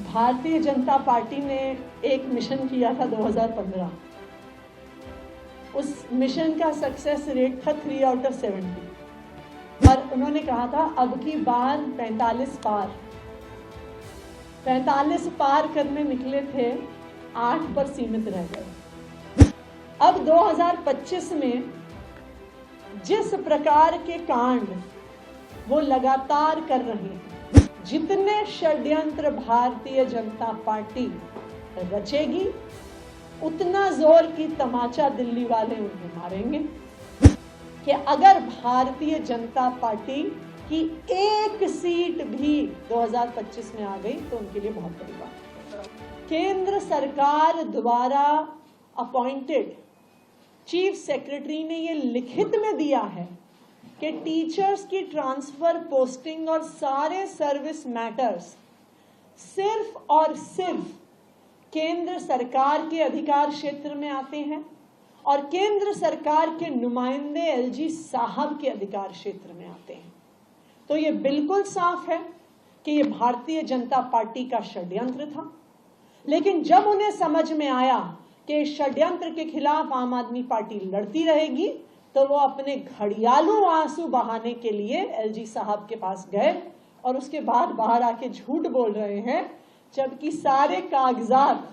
Bharatiya Janata party ने एक mission किया था 2015। उस मिशन का सक्सेस रेट था 3 आउट ऑफ 70 और उन्होंने कहा था अब की बार 45 पार करने निकले थे, 8 पर सीमित रह गए। अब 2025 में जिस प्रकार के कांड वो लगातार कर रहे हैं, जितने षड्यंत्र भारतीय जनता पार्टी रचेगी, उतना जोर की तमाचा दिल्ली वाले उन्हें मारेंगे कि अगर भारतीय जनता पार्टी की एक सीट भी 2025 में आ गई तो उनके लिए बहुत बड़ी बात है। केंद्र सरकार द्वारा अपॉइंटेड चीफ सेक्रेटरी ने ये लिखित में दिया है कि टीचर्स की ट्रांसफर, पोस्टिंग और सारे सर्विस मैटर्स सिर्फ और सिर्फ केंद्र सरकार के अधिकार क्षेत्र में आते हैं और केंद्र सरकार के नुमाइंदे एलजी साहब के अधिकार क्षेत्र में आते हैं। तो ये बिल्कुल साफ है कि ये भारतीय जनता पार्टी का षड्यंत्र था। लेकिन जब उन्हें समझ में आया कि षड्यंत्र के खिलाफ आम आदमी पार्टी लड़ती रहेगी, तो वो अपने घड़ियालू आंसू बहाने के लिए एलजी साहब के पास गए और उसके बाद बाहर आके झूठ बोल रहे हैं, जबकि सारे कागजात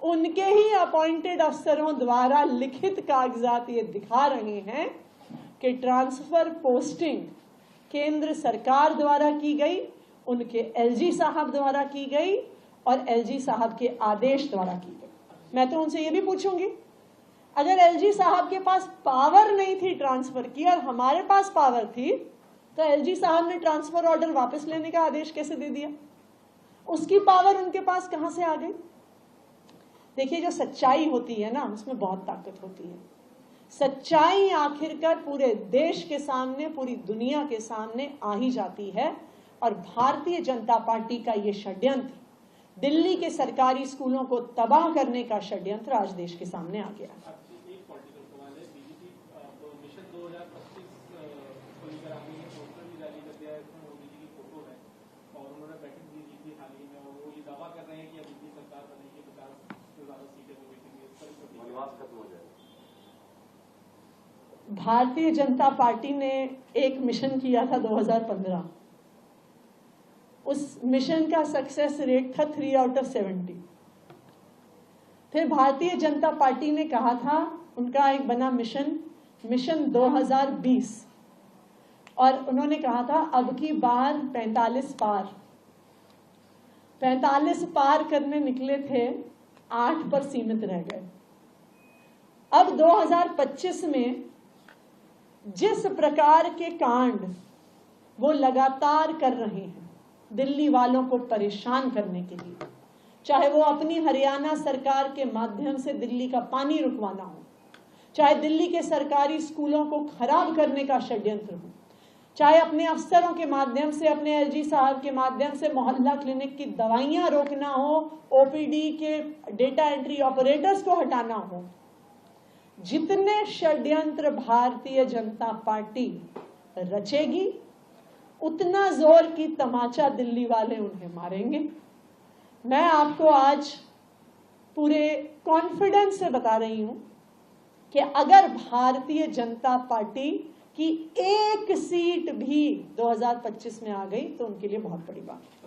उनके ही अपॉइंटेड अफसरों द्वारा लिखित कागजात ये दिखा रहे हैं कि ट्रांसफर पोस्टिंग केंद्र सरकार द्वारा की गई, उनके एलजी साहब द्वारा की गई और एलजी साहब के आदेश द्वारा की गई। मैं तो उनसे ये भी पूछूंगी, अगर एलजी साहब के पास पावर नहीं थी ट्रांसफर की और हमारे पास पावर थी, तो एलजी साहब ने ट्रांसफर ऑर्डर वापस लेने का आदेश कैसे दे दिया? उसकी पावर उनके पास कहां से आ गई? देखिए, जो सच्चाई होती है ना, उसमें बहुत ताकत होती है। सच्चाई आखिरकार पूरे देश के सामने, पूरी दुनिया के सामने आ ही जाती है और भारतीय जनता पार्टी का ये षड्यंत्र, दिल्ली के सरकारी स्कूलों को तबाह करने का षड्यंत्र आज देश के सामने आ गया है। भारतीय जनता पार्टी ने एक मिशन किया था 2015। उस मिशन का सक्सेस रेट था 3 आउट ऑफ 70। फिर भारतीय जनता पार्टी ने कहा था, उनका एक बना मिशन 2020 और उन्होंने कहा था अब की बार 45 पार करने निकले थे, 8 पर सीमित रह गए। अब 2025 में जिस प्रकार के कांड वो लगातार कर रहे हैं दिल्ली वालों को परेशान करने के लिए, चाहे वो अपनी हरियाणा सरकार के माध्यम से दिल्ली का पानी रुकवाना हो, चाहे दिल्ली के सरकारी स्कूलों को खराब करने का षड्यंत्र हो, चाहे अपने अफसरों के माध्यम से, अपने एलजी साहब के माध्यम से मोहल्ला क्लिनिक की दवाइयां रोकना हो, ओपीडी के डेटा एंट्री ऑपरेटर्स को हटाना हो, जितने षड्यंत्र भारतीय जनता पार्टी रचेगी, उतना जोर की तमाचा दिल्ली वाले उन्हें मारेंगे। मैं आपको आज पूरे कॉन्फिडेंस से बता रही हूं कि अगर भारतीय जनता पार्टी की एक सीट भी 2025 में आ गई तो उनके लिए बहुत बड़ी बात है।